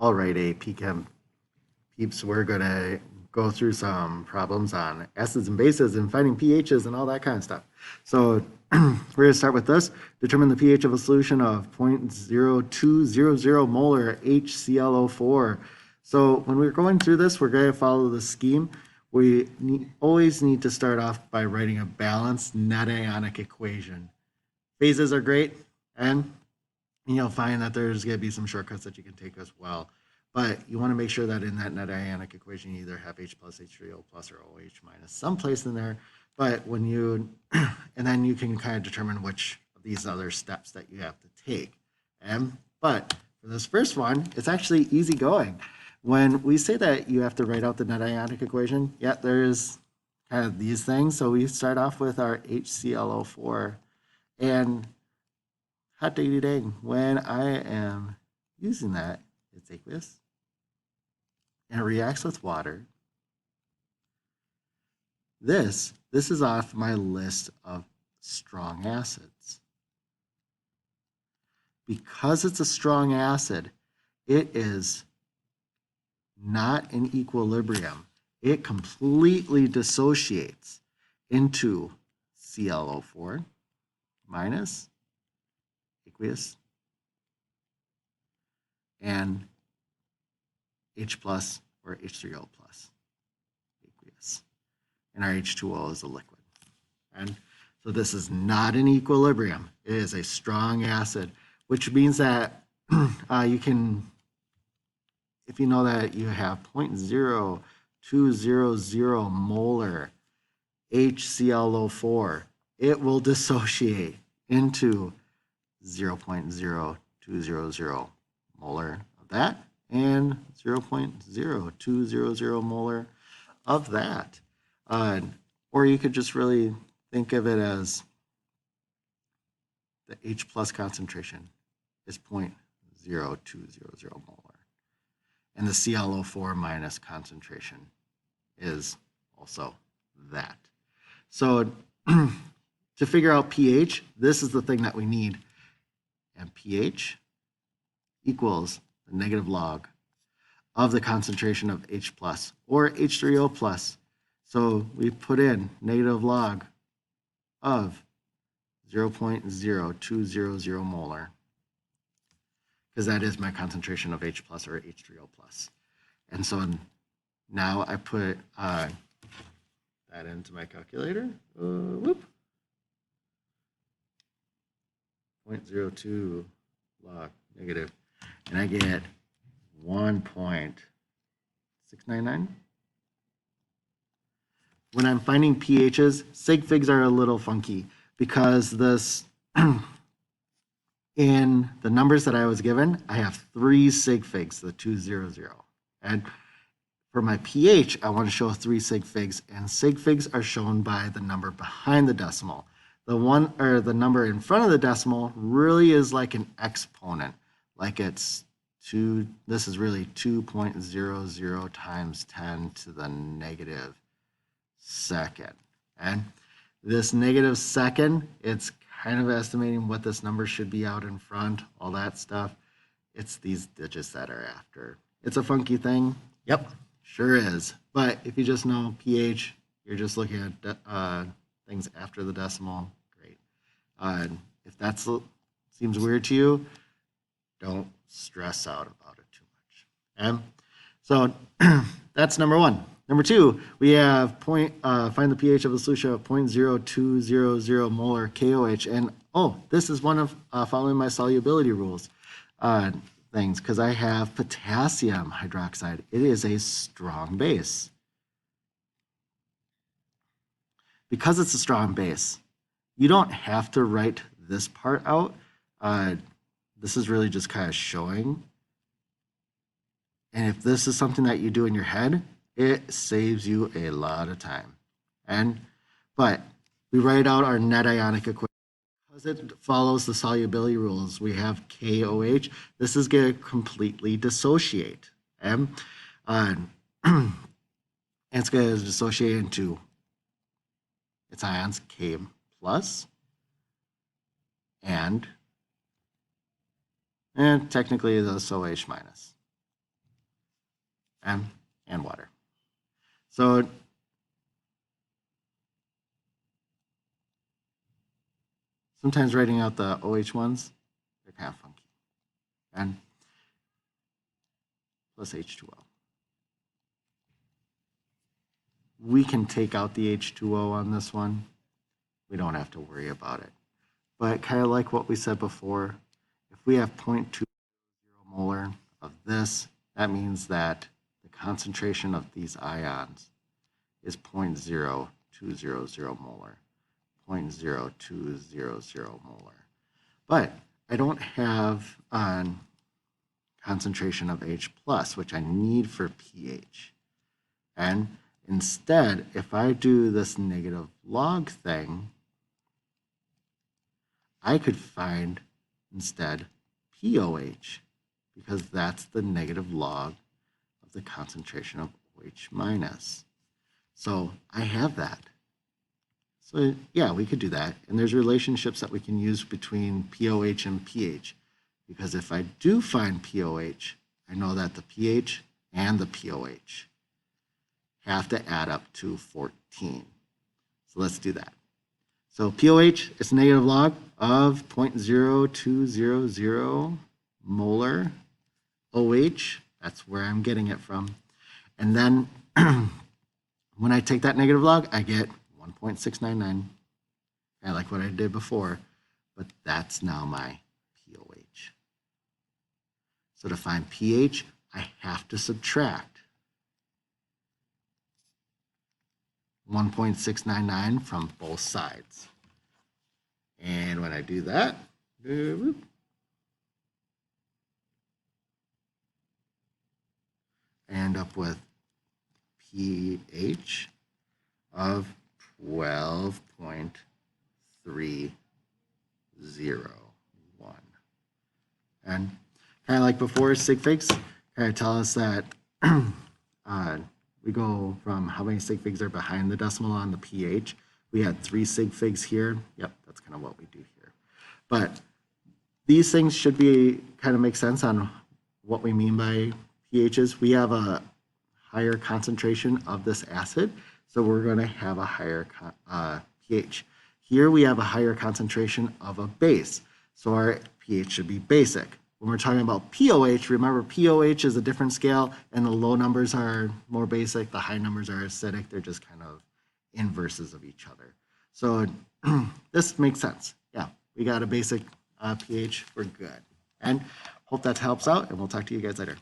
All right, APChem peeps, we're going to go through some problems on acids and bases and finding pHs and all that kind of stuff. So we're going to start with this. Determine the pH of a solution of 0.0200 molar HClO4. So when we're going through this, we're going to follow the scheme. We always need to start off by writing a balanced net ionic equation. Phases are great, and you'll find that there's going to be some shortcuts that you can take as well. But you want to make sure that in that net ionic equation, you either have H plus, H3O plus, or OH minus someplace in there. But when you, and then you can kind of determine which of these other steps that you have to take. But for this first one, it's actually easy going. When we say that you have to write out the net ionic equation, yeah, there's kind of these things. So we start off with our HClO4. And hot diggity dang, when I am using that, it's aqueous. And it reacts with water. This is off my list of strong acids. Because it's a strong acid, it is not in equilibrium. It completely dissociates into ClO4 minus aqueous and H plus or H3O plus aqueous. And our H2O is a liquid. And so this is not in equilibrium. It is a strong acid, which means that you can, if you know that you have 0.0200 molar HClO4, it will dissociate into 0.0200 molar of that and 0.0200 molar of that. Or you could just really think of it as the H plus concentration is 0.0200 molar. And the ClO4 minus concentration is also that. So to figure out pH, this is the thing that we need. And pH equals the negative log of the concentration of H plus or H3O plus. So we put in negative log of 0.0200 molar, because that is my concentration of H plus or H3O plus. And so now I put that into my calculator. Whoop. 0.02 log negative, and I get 1.699. When I'm finding pHs, sig figs are a little funky because this, in the numbers that I was given, I have 3 sig figs, the 200. And for my pH, I want to show 3 sig figs, and sig figs are shown by the number behind the decimal. The one, or the number in front of the decimal, really is like an exponent, like it's 2, this is really 2.00 times 10 to the negative second. And this negative second, it's kind of estimating what this number should be out in front, all that stuff. It's these digits that are after. It's a funky thing. Yep, sure is. But if you just know pH, you're just looking at things after the decimal, great. If that seems weird to you, don't stress out about it too much. So that's number one. Number two, we have find the pH of a solution of 0.0200 molar KOH. And this is one of following my solubility rules things, because I have potassium hydroxide. It is a strong base. Because it's a strong base, you don't have to write this part out. This is really just kind of showing. And if this is something that you do in your head, it saves you a lot of time. But we write out our net ionic equation. Because it follows the solubility rules, we have KOH. This is going to completely dissociate. And it's going to dissociate into its ions K plus and technically the OH minus. and water. So sometimes writing out the OH ones, they're kind of funky. And plus H2O. We can take out the H2O on this one. We don't have to worry about it. But kind of like what we said before, if we have 0.20 molar of this, that means that the concentration of these ions is 0.0200 molar, 0.0200 molar. But I don't have concentration of H+, which I need for pH. And instead, if I do this negative log thing, I could find instead POH, because that's the negative log of the concentration of OH minus. So I have that. So yeah, we could do that. And there's relationships that we can use between POH and pH, because if I do find POH, I know that the pH and the POH have to add up to 14. So let's do that. So POH is negative log of 0.0200 molar OH. That's where I'm getting it from. And then when I take that negative log, I get 1.699. I like what I did before, but that's now my POH. So to find pH, I have to subtract 1.699 from both sides. And when I do that, I end up with pH of 12.301. And kind of like before, sig figs kind of tell us that we go from how many sig figs are behind the decimal on the pH. We had 3 sig figs here. Yep, that's kind of what we do here. But these things should be kind of make sense on what we mean by pHs. We have a higher concentration of this acid, so we're going to have a higher pH. Here we have a higher concentration of a base, so our pH should be basic. When we're talking about POH, remember POH is a different scale, and the low numbers are more basic, the high numbers are acidic. They're just kind of inverses of each other. So this makes sense. Yeah, we got a basic pH, we're good. And hope that helps out, and we'll talk to you guys later.